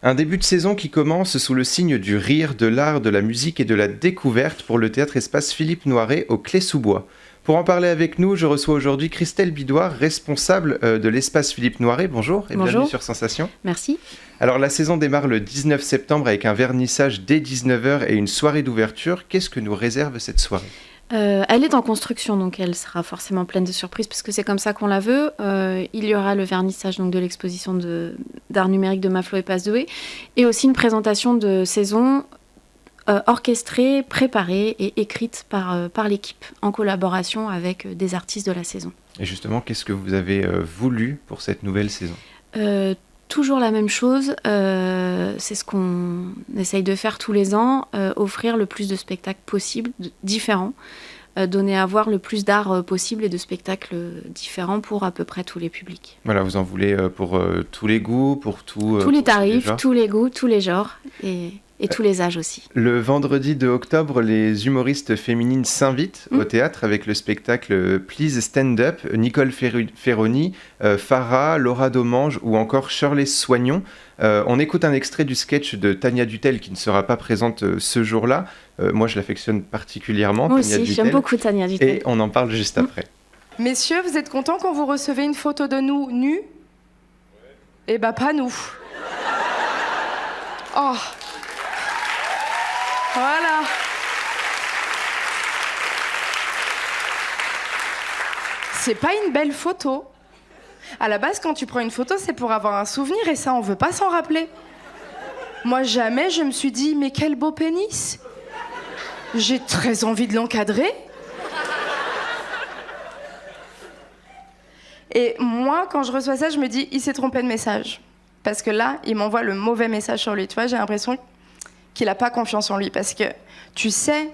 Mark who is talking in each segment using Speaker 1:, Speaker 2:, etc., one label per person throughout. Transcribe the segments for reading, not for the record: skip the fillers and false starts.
Speaker 1: Un début de saison qui commence sous le signe du rire, de l'art, de la musique et de la découverte pour le théâtre espace Philippe Noiret au Clé-sous-Bois. Pour en parler avec nous, je reçois aujourd'hui Christelle Bidoire, responsable de l'espace Philippe Noiret. Bonjour et bienvenue sur Sensation.
Speaker 2: Merci.
Speaker 1: Alors la saison démarre le 19 septembre avec un vernissage dès 19h et une soirée d'ouverture. Qu'est-ce que nous réserve cette soirée ?
Speaker 2: Elle est en construction, donc elle sera forcément pleine de surprises, parce que c'est comme ça qu'on la veut. Il y aura le vernissage donc, de l'exposition d'art numérique de Maflo et Pasdoué, et aussi une présentation de saison orchestrée, préparée et écrite par l'équipe, en collaboration avec des artistes de la saison.
Speaker 1: Et justement, qu'est-ce que vous avez voulu pour cette nouvelle saison ?
Speaker 2: Toujours la même chose, c'est ce qu'on essaye de faire tous les ans, offrir le plus de spectacles possibles, différents, donner à voir le plus d'art possible et de spectacles différents pour à peu près tous les publics.
Speaker 1: Voilà, vous en voulez pour tous les goûts, pour tous
Speaker 2: les tarifs, tous les goûts, tous les genres et tous les âges aussi.
Speaker 1: Le vendredi 2 octobre, les humoristes féminines s'invitent au théâtre avec le spectacle Please Stand Up, Nicole Ferroni, Farah, Laura Domange ou encore Shirley Soignon. On écoute un extrait du sketch de Tania Dutel qui ne sera pas présente ce jour-là. Moi, je l'affectionne particulièrement.
Speaker 2: Moi
Speaker 1: Tania
Speaker 2: aussi,
Speaker 1: Dutel.
Speaker 2: j'aime beaucoup Tania Dutel.
Speaker 1: Et on en parle juste après.
Speaker 3: Messieurs, vous êtes contents quand vous recevez une photo de nous nus ? Eh ben, pas nous. Oh. Voilà. C'est pas une belle photo. À la base, quand tu prends une photo, c'est pour avoir un souvenir et ça, on veut pas s'en rappeler. Moi, jamais je me suis dit, mais quel beau pénis. J'ai très envie de l'encadrer. Et moi, quand je reçois ça, je me dis, il s'est trompé de message. Parce que là, il m'envoie le mauvais message sur lui. Tu vois, j'ai l'impression qu'il n'a pas confiance en lui. Parce que tu sais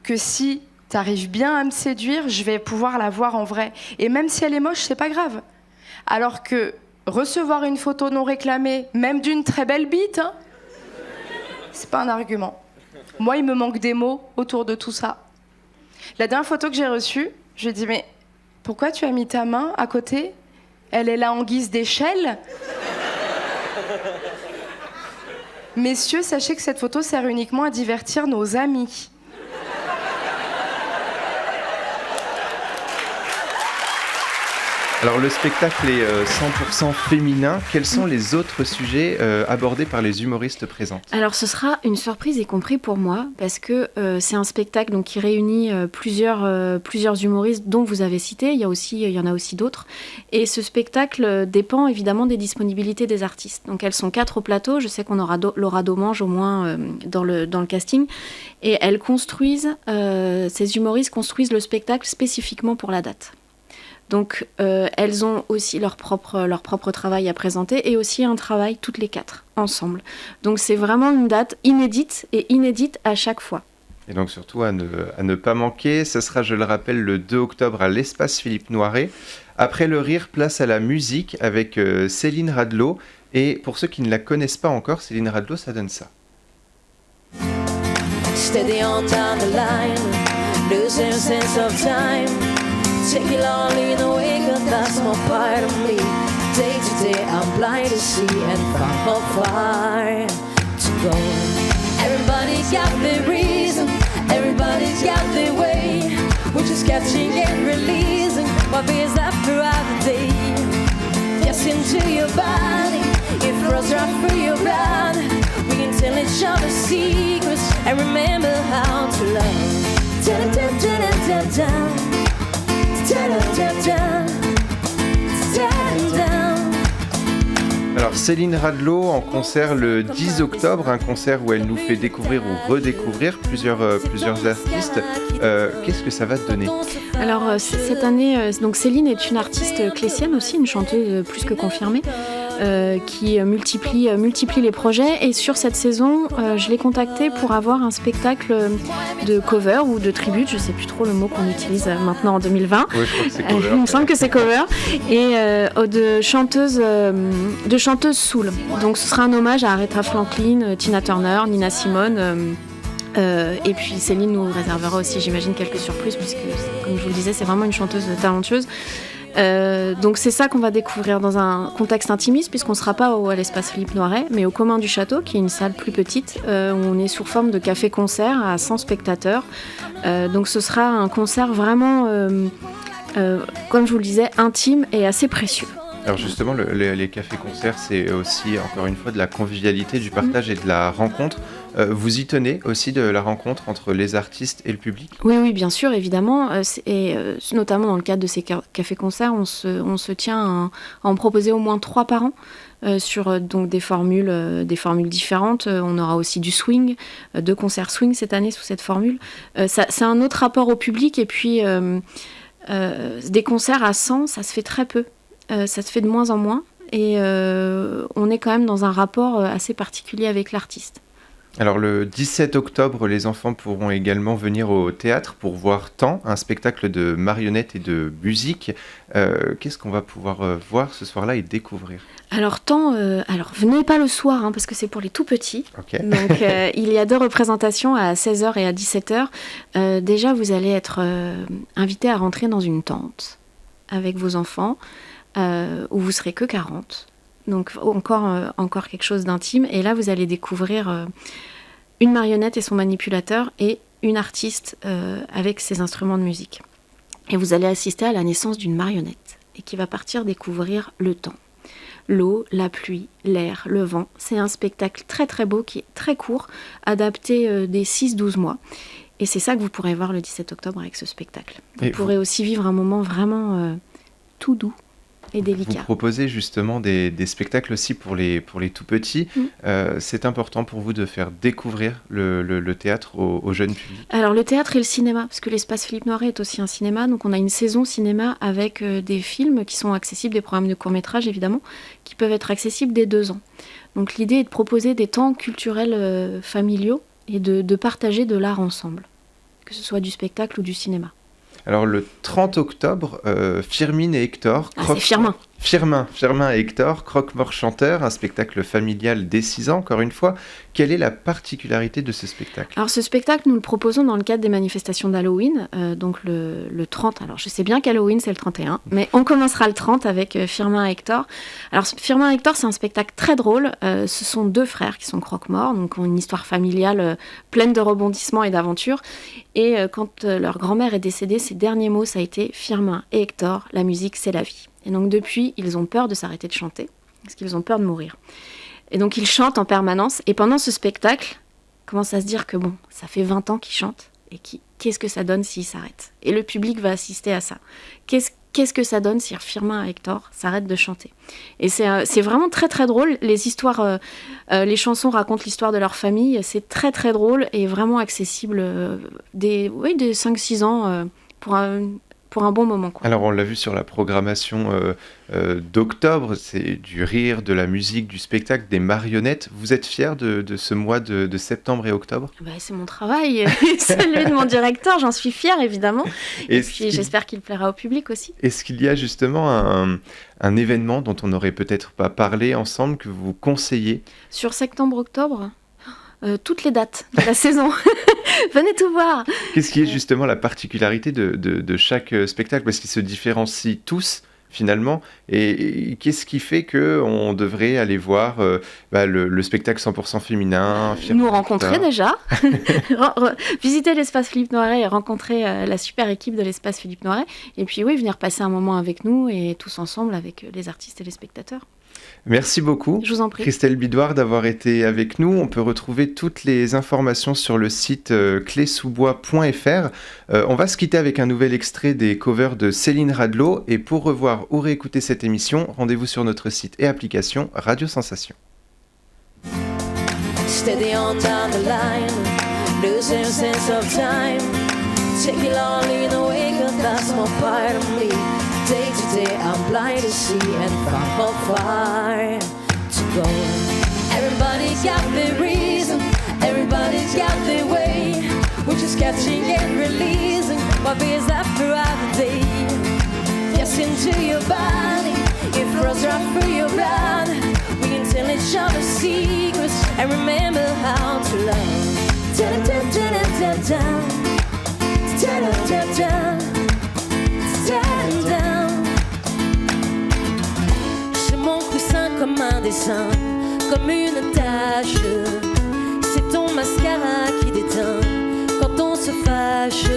Speaker 3: que si tu arrives bien à me séduire, je vais pouvoir la voir en vrai. Et même si elle est moche, c'est pas grave. Alors que recevoir une photo non réclamée, même d'une très belle bite, hein, c'est pas un argument. Moi, il me manque des mots autour de tout ça. La dernière photo que j'ai reçue, je lui ai dit, mais pourquoi tu as mis ta main à côté ? Elle est là en guise d'échelle ? Messieurs, sachez que cette photo sert uniquement à divertir nos amis.
Speaker 1: Alors le spectacle est 100% féminin. Quels sont les autres sujets abordés par les humoristes présentes ?
Speaker 2: Alors ce sera une surprise, y compris pour moi, parce que c'est un spectacle donc, qui réunit plusieurs humoristes dont vous avez cité. Il y en a aussi d'autres. Et ce spectacle dépend évidemment des disponibilités des artistes. Donc elles sont 4 au plateau. Je sais qu'on aura Laura Domange au moins dans le casting. Et elles ces humoristes construisent le spectacle spécifiquement pour la date. Donc, elles ont aussi leur propre travail à présenter et aussi un travail toutes les 4, ensemble. Donc, c'est vraiment une date inédite à chaque fois.
Speaker 1: Et donc, surtout, à ne pas manquer, ce sera, je le rappelle, le 2 octobre à l'espace Philippe Noiret. Après le rire, place à la musique avec Céline Radlot. Et pour ceux qui ne la connaissent pas encore, Céline Radlot, ça donne ça. Steady on down the line, losing sense of time. Take it all in a way, cause that's more part of me. Day to day, I'm blind to see and far to go. Everybody's got their reason, everybody's got their way. We're just catching and releasing what feels up throughout the day. Yes, into your body, it flows right through your blood. We can tell each other secrets and remember how to love. Da-da-da-da-da-da. Alors Céline Radlot en concert le 10 octobre, un concert où elle nous fait découvrir ou redécouvrir plusieurs artistes. Qu'est-ce que ça va te donner ? Alors cette année, donc Céline est une artiste clétienne aussi, une chanteuse plus que confirmée. Qui multiplie les projets. Et sur cette saison, je l'ai contactée pour avoir un spectacle de cover ou de tribute, je ne sais plus trop le mot qu'on utilise maintenant en 2020. Oui, je crois que c'est cover.
Speaker 2: Il me semble que c'est cover. Et de chanteuses soul. Donc ce sera un hommage à Aretha Franklin, Tina Turner, Nina Simone. Et puis Céline nous réservera aussi, j'imagine, quelques surprises, puisque, comme je vous le disais, c'est vraiment une chanteuse talentueuse. Donc c'est ça qu'on va découvrir dans un contexte intimiste, puisqu'on ne sera pas à l'espace Philippe Noiret, mais au Commun du Château, qui est une salle plus petite, où on est sous forme de café-concert à 100 spectateurs. Donc ce sera un concert vraiment, comme je vous le disais, intime et assez précieux.
Speaker 4: Alors justement, les cafés-concerts, c'est aussi, encore une fois, de la convivialité, du partage et de la rencontre. Vous y tenez aussi de la rencontre entre les artistes et le public ?
Speaker 2: Oui, bien sûr, évidemment. Et notamment dans le cadre de ces cafés-concerts, on se tient à en proposer au moins 3 par an. Sur donc des formules différentes. On aura aussi du swing, 2 concerts swing cette année sous cette formule. C'est un autre rapport au public, et puis des concerts à 100, ça se fait très peu. Ça se fait de moins en moins, et on est quand même dans un rapport assez particulier avec l'artiste.
Speaker 4: Alors le 17 octobre, les enfants pourront également venir au théâtre pour voir Temps, un spectacle de marionnettes et de musique. Qu'est-ce qu'on va pouvoir voir ce soir-là et découvrir ?
Speaker 2: Alors Temps, venez pas le soir, parce que c'est pour les tout petits.
Speaker 4: Okay.
Speaker 2: Donc il y a 2 représentations à 16h et à 17h. Déjà, vous allez être invité à rentrer dans une tente avec vos enfants, où vous serez que 40. Donc encore quelque chose d'intime. Et là, vous allez découvrir une marionnette et son manipulateur, et une artiste avec ses instruments de musique. Et vous allez assister à la naissance d'une marionnette, et qui va partir découvrir le temps. L'eau, la pluie, l'air, le vent. C'est un spectacle très très beau, qui est très court, adapté des 6-12 mois. Et c'est ça que vous pourrez voir le 17 octobre avec ce spectacle. Vous pourrez aussi vivre un moment vraiment tout doux et délicat.
Speaker 4: Vous proposez justement des spectacles aussi pour les tout petits. C'est important pour vous de faire découvrir le théâtre aux jeunes publics ?
Speaker 2: Alors le théâtre et le cinéma, parce que l'espace Philippe Noiret est aussi un cinéma, donc on a une saison cinéma avec des films qui sont accessibles, des programmes de court-métrage évidemment, qui peuvent être accessibles dès 2 ans. Donc l'idée est de proposer des temps culturels familiaux et de partager de l'art ensemble, que ce soit du spectacle ou du cinéma.
Speaker 4: Alors le 30 octobre, Firmin et Hector...
Speaker 2: c'est Firmin.
Speaker 4: Firmin et Hector, Croque-Mort chanteur, un spectacle familial dès 6 ans, encore une fois. Quelle est la particularité de ce spectacle ?
Speaker 2: Alors ce spectacle, nous le proposons dans le cadre des manifestations d'Halloween, donc le 30. Alors je sais bien qu'Halloween c'est le 31, mais on commencera le 30 avec Firmin et Hector. Alors Firmin et Hector, c'est un spectacle très drôle. Ce sont 2 frères qui sont croque-morts, donc ont une histoire familiale pleine de rebondissements et d'aventures. Et quand leur grand-mère est décédée, ses derniers mots, ça a été « Firmin et Hector, la musique c'est la vie ». Et donc depuis, ils ont peur de s'arrêter de chanter, parce qu'ils ont peur de mourir. Et donc ils chantent en permanence, et pendant ce spectacle, commence à se dire que bon, ça fait 20 ans qu'ils chantent, et qu'est-ce que ça donne s'ils s'arrêtent ? Et le public va assister à ça. Qu'est-ce que ça donne si Firmin et Hector s'arrêtent de chanter ? Et c'est vraiment très très drôle. Les histoires, les chansons racontent l'histoire de leur famille, c'est très très drôle, et vraiment accessible des 5-6 ans pour un bon moment, quoi.
Speaker 4: Alors on l'a vu sur la programmation d'octobre, c'est du rire, de la musique, du spectacle, des marionnettes. Vous êtes fiers de ce mois de septembre et octobre ?
Speaker 2: C'est mon travail, celui de mon directeur, j'en suis fière évidemment. Et puis j'espère qu'il plaira au public aussi.
Speaker 4: Est-ce qu'il y a justement un événement dont on n'aurait peut-être pas parlé ensemble que vous conseillez ?
Speaker 2: Sur septembre-octobre, toutes les dates de la saison. Venez tout voir.
Speaker 4: Qu'est-ce qui est justement la particularité de chaque spectacle ? Parce qu'ils se différencient tous finalement. Et qu'est-ce qui fait qu'on devrait aller voir le spectacle 100% féminin ?
Speaker 2: Nous rencontrer déjà. Visiter l'espace Philippe Noiret et rencontrer la super équipe de l'espace Philippe Noiret. Et puis oui, venir passer un moment avec nous et tous ensemble avec les artistes et les spectateurs.
Speaker 4: Merci beaucoup,
Speaker 2: je vous en prie.
Speaker 4: Christelle Bidoire, d'avoir été avec nous. On peut retrouver toutes les informations sur le site clésoubois.fr. On va se quitter avec un nouvel extrait des covers de Céline Radlot. Et pour revoir ou réécouter cette émission, rendez-vous sur notre site et application Radio Sensation.
Speaker 1: Steady on down the line, losing sense of time. Take it all in the wake of that's more part of me. Day to day I'm blind to see and from how far to go. Everybody's got their reason, everybody's got their way. We're just catching and releasing what feels up throughout the day. Yes, into your body, it flows right through your blood. We can tell each other secrets and remember how to love. Da-da-da-da-da-da. Da-da-da-da. Da-da-da. comme un dessin, comme une tache. C'est ton mascara qui déteint quand on se fâche.